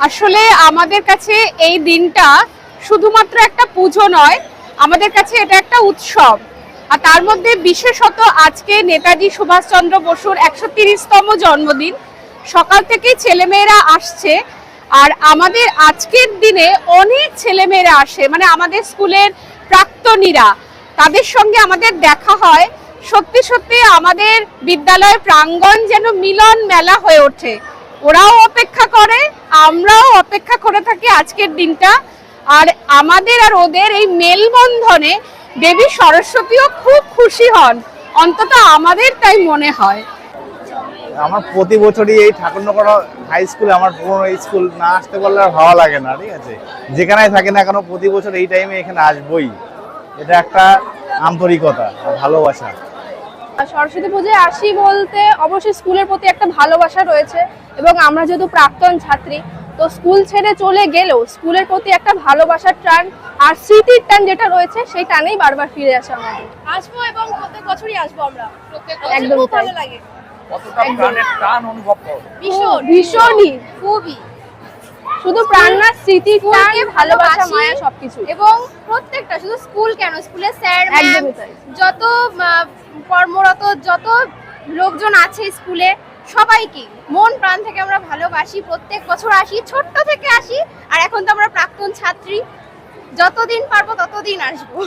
আসলে আমাদের কাছে এই দিনটা শুধুমাত্র একটা পুজো নয়, আমাদের কাছে এটা একটা উৎসব। আর তার মধ্যে বিশেষত আজকে নেতাজি সুভাষচন্দ্র বসুর 130তম জন্মদিন। সকাল থেকেই ছেলেমেয়েরা আসছে, আর আমাদের আজকের দিনে অনেক ছেলেমেয়েরা আসে, মানে আমাদের স্কুলের প্রাক্তনীরা, তাদের সঙ্গে আমাদের দেখা হয়। সত্যি সত্যি আমাদের বিদ্যালয় প্রাঙ্গণ যেন মিলন মেলা হয়ে ওঠে। ওরাও অপেক্ষা করে, আমরাও অপেক্ষা করে থাকি আজকের দিনটা। আর আমাদের আর ওদের এই মেলবন্ধনে দেবী সরস্বতীও খুব খুশি হন, অন্তত আমাদের তাই মনে হয়। আমার প্রতি বছরই এই ঠাকুরনগর হাই স্কুলে, আমার পুরনো স্কুল, না আসতে পারলে আর ভালো লাগে না। ঠিক আছে, যেখানেই থাকি না কেন প্রতি বছর এই টাইমে এখানে আসবই। এটা একটা আন্তরিকতা আর ভালোবাসা। সরস্বতী পুজোয় আসি বলতে অবশ্যই স্কুলের প্রতি একটা ভালোবাসা রয়েছে, এবং আমরা যেহেতু প্রাক্তন ছাত্রী, তো স্কুল ছেড়ে চলে গেলেও স্কুলের প্রতি একটা ভালোবাসার টান আর স্মৃতির টান যেটা রয়েছে, সেই টানেই বারবার ফিরে আসে আমাদের। আসবো এবং প্রত্যেক বছরই আসবো আমরা। একদম খুব ভালো লাগে। কতটা প্রাণের টান অনুভব করো? ভীষণই, খুবই। শুধু প্রাণ না, স্মৃতির টান, স্কুলকে ভালোবাসা, ভালোবাসি মায়া সবকিছু। এবং প্রত্যেকটা, শুধু স্কুল কেন, স্কুলের স্যার ম্যাম, একদমই তাই। যত কর্মরত যত লোকজন আছে স্কুলে, সবাইকে মন প্রাণ থেকে আমরা ভালোবাসি। প্রত্যেক বছর আসি, ছোট্ট থেকে আসি, আর এখন তো আমরা প্রাক্তন ছাত্রী, যতদিন পারবো ততদিন আসবো।